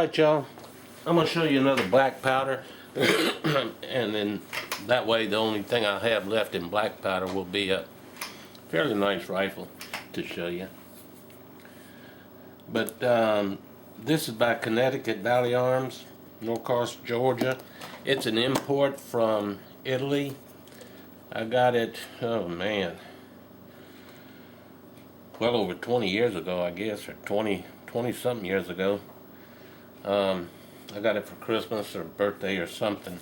Alright, y'all, I'm going to show you another black powder and then that way the only thing I have left in black powder will be a fairly nice rifle to show you. But this is by Connecticut Valley Arms, Norcross, Georgia. It's an import from Italy. I got it, oh man, well over 20 years ago, I guess, or 20 something years ago. I got it for Christmas or birthday or something.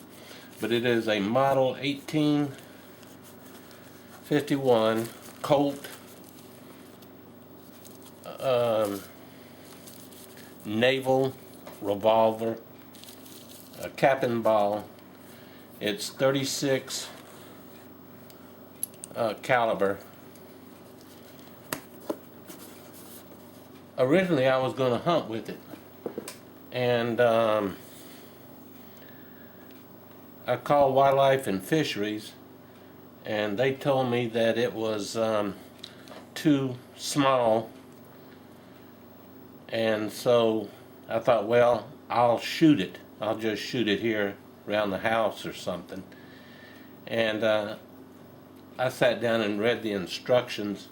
But it is a model 1851 Colt Naval Revolver, a cap and ball. It's 36 caliber. Originally I was going to hunt with it, and I called Wildlife and Fisheries, and they told me that it was too small, and so I thought, well, I'll shoot it. I'll just shoot it here around the house or something. And I sat down and read the instructions,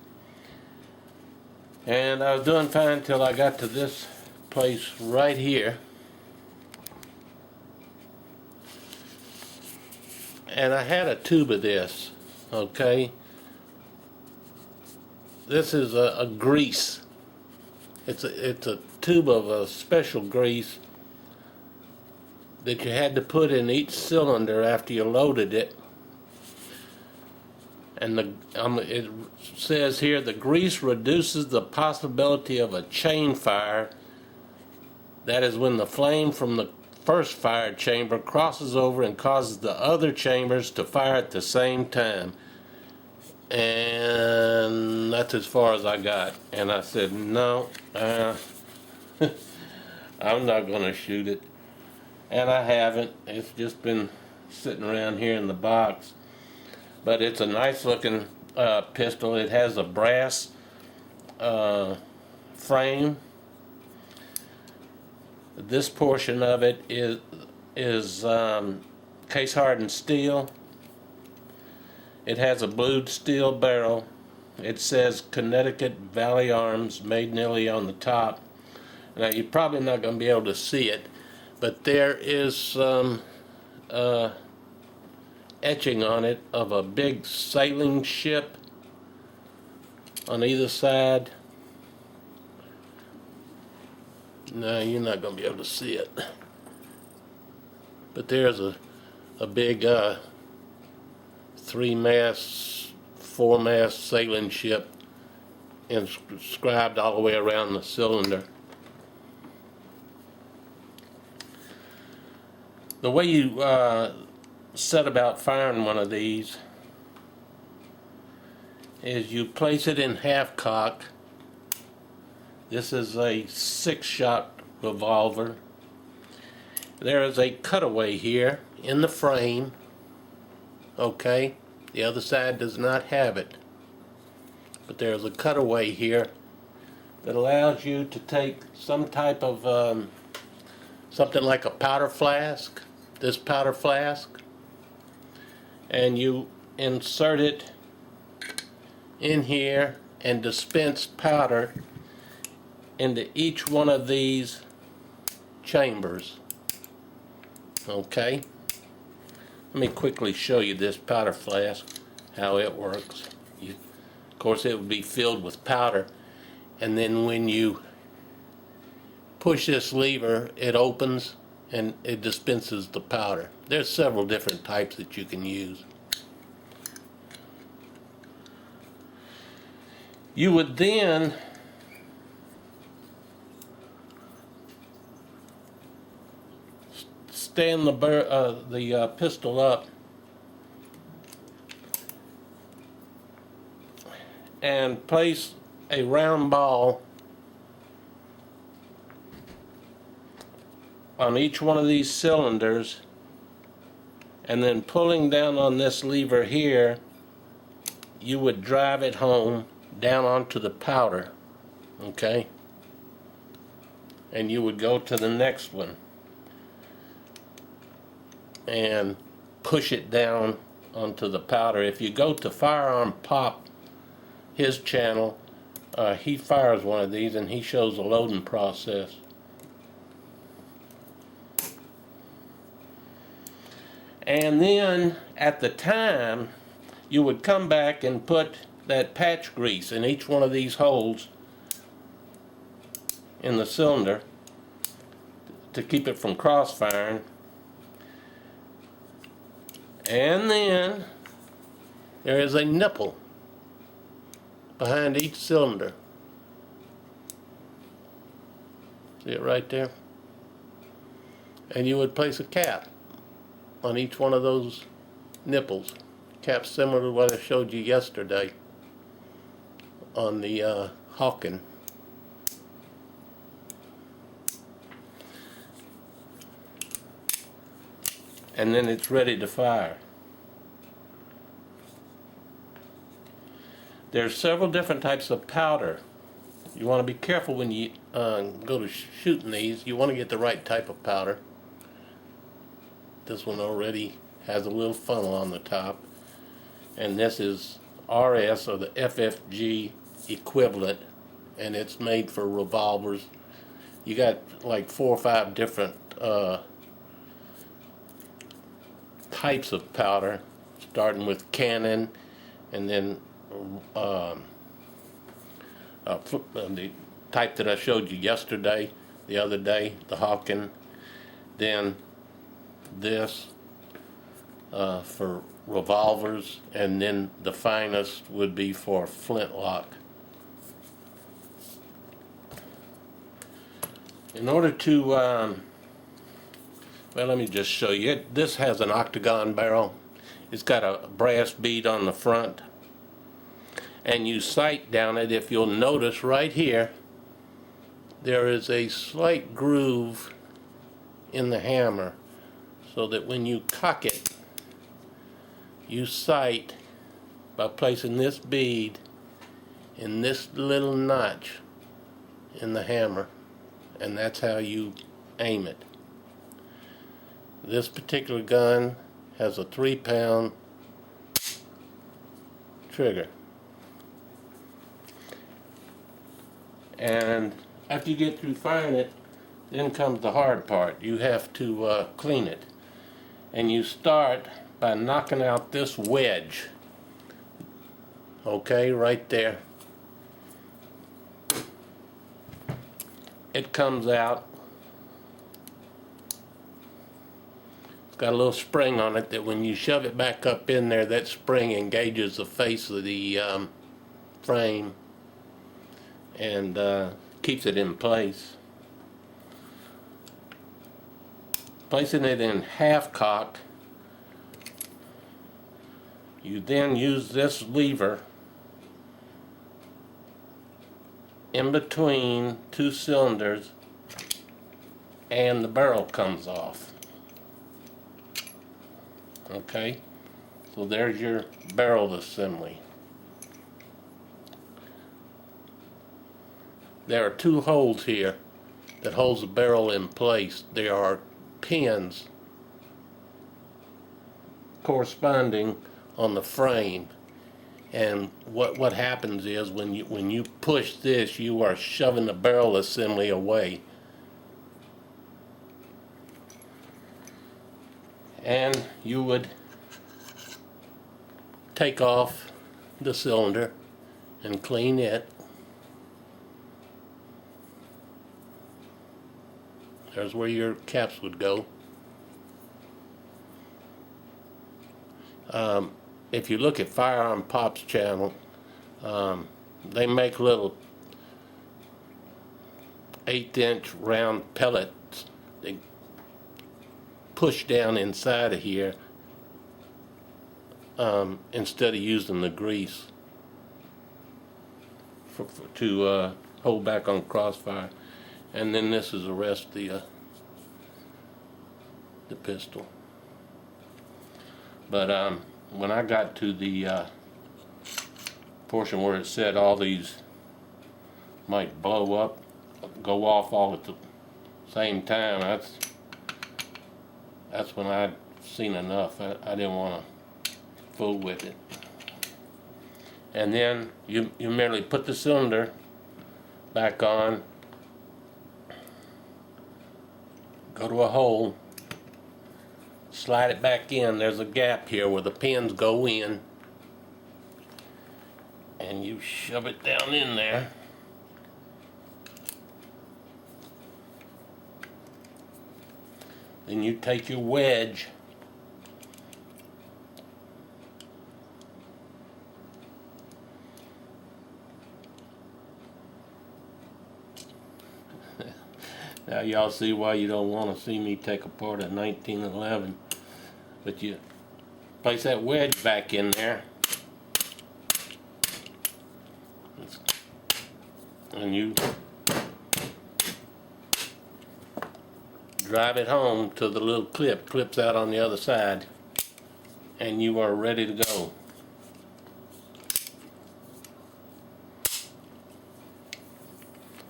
and I was doing fine until I got to this place right here. And I had a tube of this, okay? This is a grease. It's a tube of a special grease that you had to put in each cylinder after you loaded it. And it says here, the grease reduces the possibility of a chain fire. That is when the flame from the first fire chamber crosses over and causes the other chambers to fire at the same time. And that's as far as I got. And I said, no, I'm not going to shoot it. And I haven't. It's just been sitting around here in the box. But it's a nice looking pistol. It has a brass frame. This portion of it is case hardened steel. It has a blued steel barrel. It says Connecticut Valley Arms, made in Italy on the top. Now you're probably not going to be able to see it, but there is some etching on it of a big sailing ship on either side. No, you're not going to be able to see it. But there's a big 3-mast, 4-mast sailing ship inscribed all the way around the cylinder. The way you set about firing one of these is you place it in half cock. This is a 6-shot revolver. There is a cutaway here in the frame. Okay, the other side does not have it, but there's a cutaway here that allows you to take some type of something like a powder flask, this powder flask, and you insert it in here and dispense powder into each one of these chambers. Okay, let me quickly show you this powder flask, how it works. Of course it would be filled with powder, and then when you push this lever, it opens and it dispenses the powder. There's several different types that you can use. You would then stand the pistol up and place a round ball on each one of these cylinders, and then pulling down on this lever here, you would drive it home down onto the powder. Okay, and you would go to the next one and push it down onto the powder. If you go to Firearm Pop, his channel, he fires one of these and he shows the loading process. And then at the time, you would come back and put that patch grease in each one of these holes in the cylinder to keep it from cross-firing. And then there is a nipple behind each cylinder. See it right there? And you would place a cap on each one of those nipples. Cap similar to what I showed you yesterday on the Hawken. And then it's ready to fire. There's several different types of powder. You want to be careful when you go to shooting these. You want to get the right type of powder. This one already has a little funnel on the top. And this is RS, or the FFG equivalent, and it's made for revolvers. You got like 4 or 5 different types of powder, starting with Cannon, and then the type that I showed you yesterday, the other day, the Hawken, then this for revolvers, and then the finest would be for flintlock. In order to well, let me just show you. This has an Octagon barrel. It's got a brass bead on the front, and you sight down it. If you'll notice right here, there is a slight groove in the hammer, so that when you cock it, you sight by placing this bead in this little notch in the hammer, and that's how you aim it. This particular gun has a 3-pound trigger. And after you get through firing it, then comes the hard part. You have to clean it. And you start by knocking out this wedge. Okay, right there. It comes out. It's got a little spring on it that when you shove it back up in there, that spring engages the face of the frame and keeps it in place. Placing it in half cock, you then use this lever in between 2 cylinders and the barrel comes off. Okay, so there's your barrel assembly. There are 2 holes here that holds the barrel in place. There are pins corresponding on the frame, and what happens is when you push this, you are shoving the barrel assembly away, and you would take off the cylinder and clean it. There's where your caps would go. If you look at Firearm Pop's channel, they make little 1/8-inch round pellets they push down inside of here instead of using the grease to hold back on crossfire. And then this is the rest of the pistol. But when I got to the portion where it said all these might blow up, go off all at same time, that's when I'd seen enough. I didn't want to fool with it. And then you merely put the cylinder back on, go to a hole, slide it back in. There's a gap here where the pins go in, and you shove it down in there. Then you take your wedge now y'all see why you don't want to see me take apart a 1911, but you place that wedge back in there and you drive it home till the little clips out on the other side, and you are ready to go.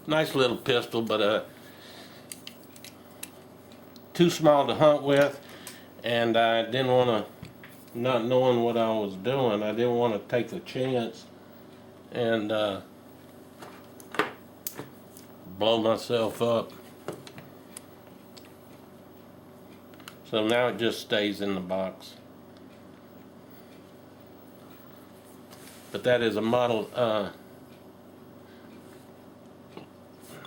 Nice little pistol, but too small to hunt with, and I didn't want to, not knowing what I was doing, I didn't want to take a chance and blow myself up. So now it just stays in the box. But that is a model,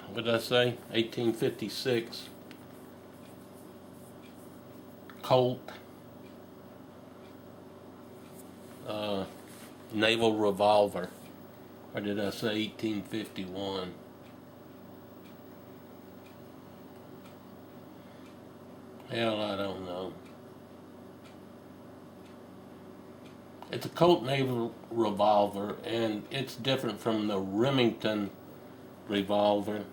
what did I say? 1856 Colt Naval Revolver. Or did I say 1851? Hell, I don't know. It's a Colt Naval Revolver, and it's different from the Remington revolver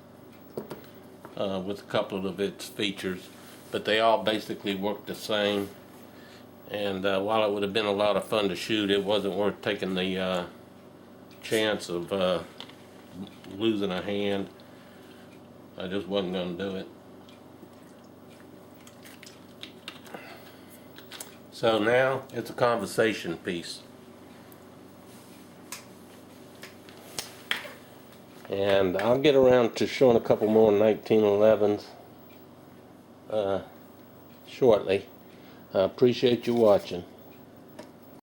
with a couple of its features, but they all basically work the same. And while it would have been a lot of fun to shoot, it wasn't worth taking the chance of losing a hand. I just wasn't going to do it. So now it's a conversation piece. And I'll get around to showing a couple more 1911s shortly. I appreciate you watching.